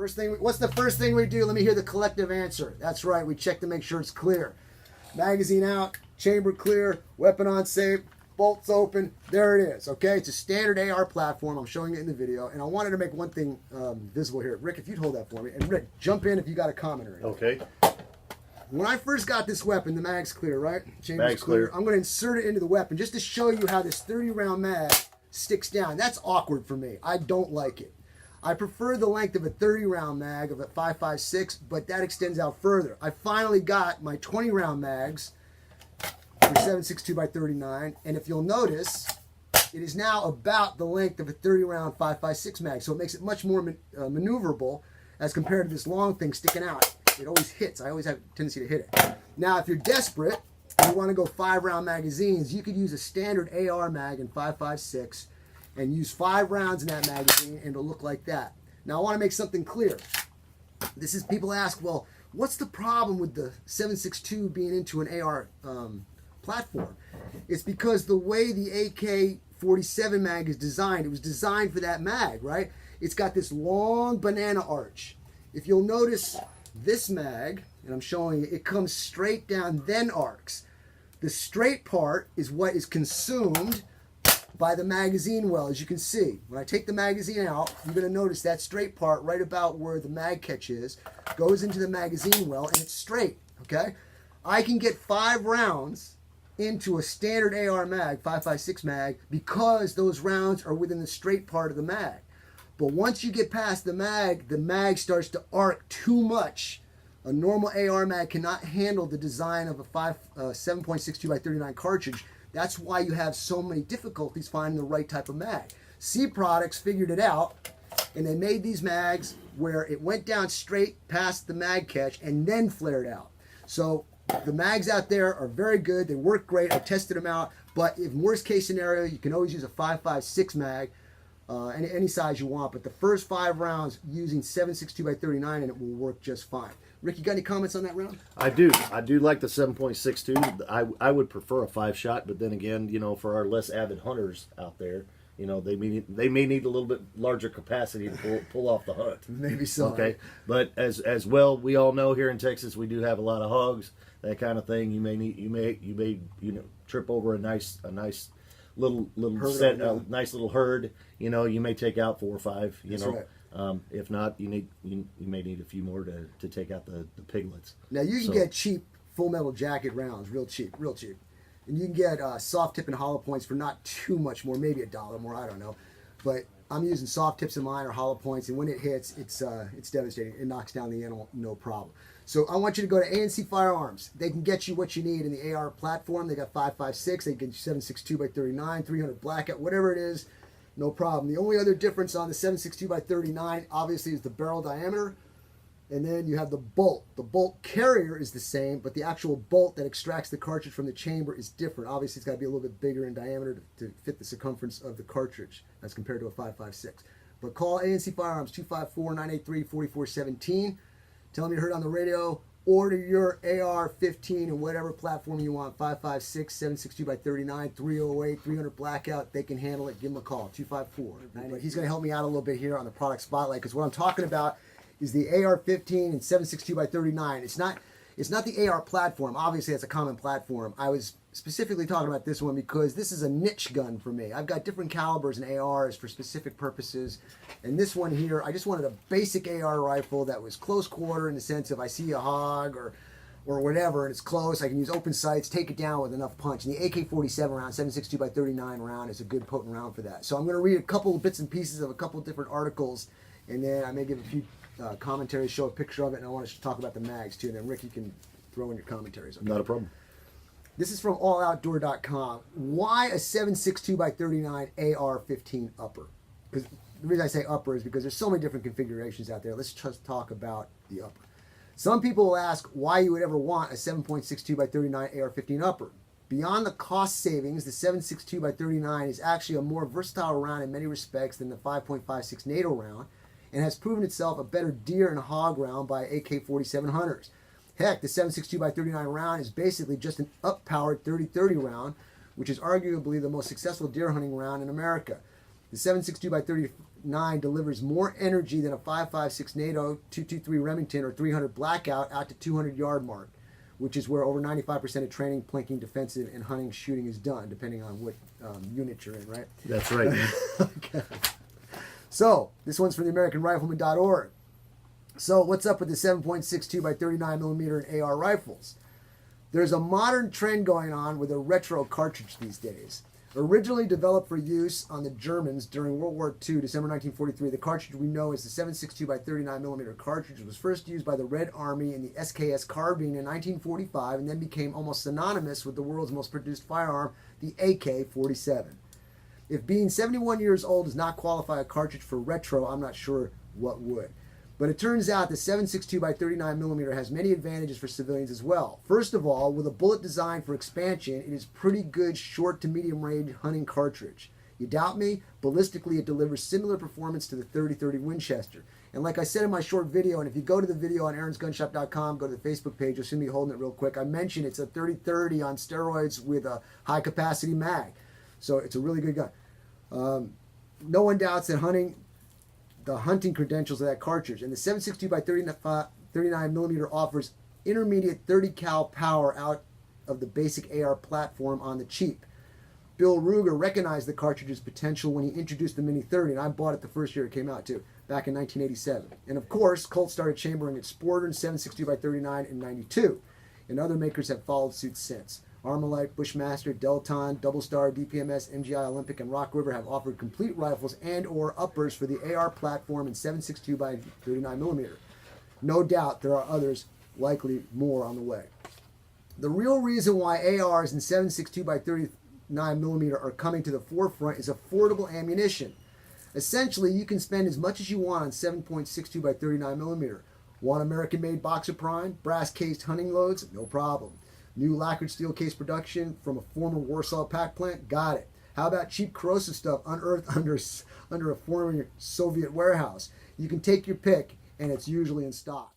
What's the first thing we do? Let me hear the collective answer. That's right. We check to make sure it's clear. Magazine out, chamber clear, weapon on safe, bolts open. There it is. Okay, it's a standard AR platform. I'm showing it in the video, and I wanted to make one thing visible here. Rick, if you'd hold that for me, and Rick, jump in if you got a comment or anything. Okay. When I first got this weapon, the mag's clear, right? Chamber's Mag's clear. I'm going to insert it into the weapon just to show you how this 30-round mag sticks down. That's awkward for me. I don't like it. I prefer the length of a 30-round mag of a 5.56, but that extends out further. I finally got my 20-round mags for 7.62x39, and if you'll notice, it is now about the length of a 30-round 5.56 mag, so it makes it much more maneuverable as compared to this long thing sticking out. It always hits. I always have a tendency to hit it. Now, if you're desperate and you want to go 5-round magazines, you could use a standard AR mag in 5.56 and use 5 rounds in that magazine, and it'll look like that. Now, I want to make something clear. People ask, well, what's the problem with the 7.62 being into an AR platform? It's because the way the AK-47 mag is designed, it was designed for that mag, right? It's got this long banana arch. If you'll notice this mag, and I'm showing you, it comes straight down, then arcs. The straight part is what is consumed by the magazine well, as you can see. When I take the magazine out, you're going to notice that straight part right about where the mag catch is, goes into the magazine well, and it's straight, okay? I can get 5 rounds into a standard AR mag, 5.56 mag, because those rounds are within the straight part of the mag. But once you get past the mag starts to arc too much. A normal AR mag cannot handle the design of a 7.62x39 cartridge. That's why you have so many difficulties finding the right type of mag. C Products figured it out, and they made these mags where it went down straight past the mag catch and then flared out. So the mags out there are very good. They work great. I tested them out. But in worst case scenario, you can always use a 5.56 mag, any size you want. But the first 5 rounds using 7.62x39 and it will work just fine. Rick, you got any comments on that round? I do like the 7.62. I would prefer a 5-shot, but then again, you know, for our less avid hunters out there, you know, they may need a little bit larger capacity to pull off the hunt. Maybe so. Okay, but as well, we all know here in Texas we do have a lot of hogs, that kind of thing. You may trip over a nice little herd set, a nice little herd. You know, you may take out 4 or 5. That's right. If not, you may need a few more to take out the piglets. Now you can get cheap full metal jacket rounds, real cheap, and you can get soft tip and hollow points for not too much more, maybe $1 more, I don't know. But I'm using soft tips in mine or hollow points, and when it hits, it's devastating. It knocks down the animal, no problem. So I want you to go to ANC Firearms. They can get you what you need in the AR platform. They got 5.56. They get you 7.62x39, 300 blackout, whatever it is. No problem. The only other difference on the 7.62x39 obviously is the barrel diameter, and then you have the bolt. The bolt carrier is the same, but the actual bolt that extracts the cartridge from the chamber is different. Obviously, it's got to be a little bit bigger in diameter to fit the circumference of the cartridge as compared to a 5.56. But call ANC Firearms 254-983-4417. Tell them you heard on the radio. Order your AR-15 in whatever platform you want, 5.56, 7.62x39, 308, 300 blackout. They can handle it. Give them a call, 254. But he's going to help me out a little bit here on the product spotlight, because what I'm talking about is the AR-15 and 7.62x39. It's not the AR platform. Obviously, it's a common platform. I was specifically talking about this one because this is a niche gun for me. I've got different calibers and ARs for specific purposes. And this one here, I just wanted a basic AR rifle that was close quarter in the sense of I see a hog or whatever and it's close, I can use open sights, take it down with enough punch. And the AK-47 round, 7.62x39 round is a good potent round for that. So I'm going to read a couple of bits and pieces of a couple of different articles, and then I may give a few commentaries, show a picture of it, and I want to talk about the mags too. And then Rick, you can throw in your commentaries. Okay? Not a problem. This is from alloutdoor.com. Why a 7.62x39 AR-15 upper? Because the reason I say upper is because there's so many different configurations out there. Let's just talk about the upper. Some people will ask why you would ever want a 7.62x39 AR-15 upper. Beyond the cost savings, the 7.62x39 is actually a more versatile round in many respects than the 5.56 NATO round, and has proven itself a better deer and hog round by AK-47 hunters. Heck, the 7.62x39 round is basically just an up-powered 30-30 round, which is arguably the most successful deer hunting round in America. The 7.62 by 39 delivers more energy than a 5.56 NATO, 223 Remington, or 300 Blackout out to 200-yard mark, which is where over 95% of training, plinking, defensive, and hunting shooting is done, depending on what unit you're in, right? That's right. Okay. So, this one's from the AmericanRifleman.org. So, what's up with the 7.62 by 39 millimeter and AR rifles? There's a modern trend going on with a retro cartridge these days. Originally developed for use on the Germans during World War II, December 1943, the cartridge we know as the 7.62 by 39 millimeter cartridge was first used by the Red Army in the SKS carbine in 1945 and then became almost synonymous with the world's most produced firearm, the AK-47. If being 71 years old does not qualify a cartridge for retro, I'm not sure what would. But it turns out the 7.62 by 39 millimeter has many advantages for civilians as well. First of all, with a bullet designed for expansion, it is pretty good short to medium range hunting cartridge. You doubt me? Ballistically, it delivers similar performance to the 30-30 Winchester. And like I said in my short video, and if you go to the video on aaronsgunshop.com, go to the Facebook page, you'll see me holding it real quick. I mentioned it's a 30-30 on steroids with a high capacity mag. So it's a really good gun. No one doubts that the hunting credentials of that cartridge. And the 7.62 by 39 millimeter offers intermediate 30 cal power out of the basic AR platform on the cheap. Bill Ruger recognized the cartridge's potential when he introduced the Mini 30, and I bought it the first year it came out too, back in 1987. And of course, Colt started chambering its Sporter and 7.62 by 39 in 92, and other makers have followed suit since. Armalite, Bushmaster, Delton, Double Star, DPMS, MGI Olympic, and Rock River have offered complete rifles and or uppers for the AR platform in 7.62 by 39 millimeter. No doubt there are others, likely more on the way. The real reason why ARs and 7.62 by 39 millimeter are coming to the forefront is affordable ammunition. Essentially, you can spend as much as you want on 7.62 by 39 millimeter. Want American-made boxer prime, brass-cased hunting loads? No problem. New lacquered steel case production from a former Warsaw pack plant? Got it. How about cheap corrosive stuff unearthed under a former Soviet warehouse? You can take your pick, and it's usually in stock.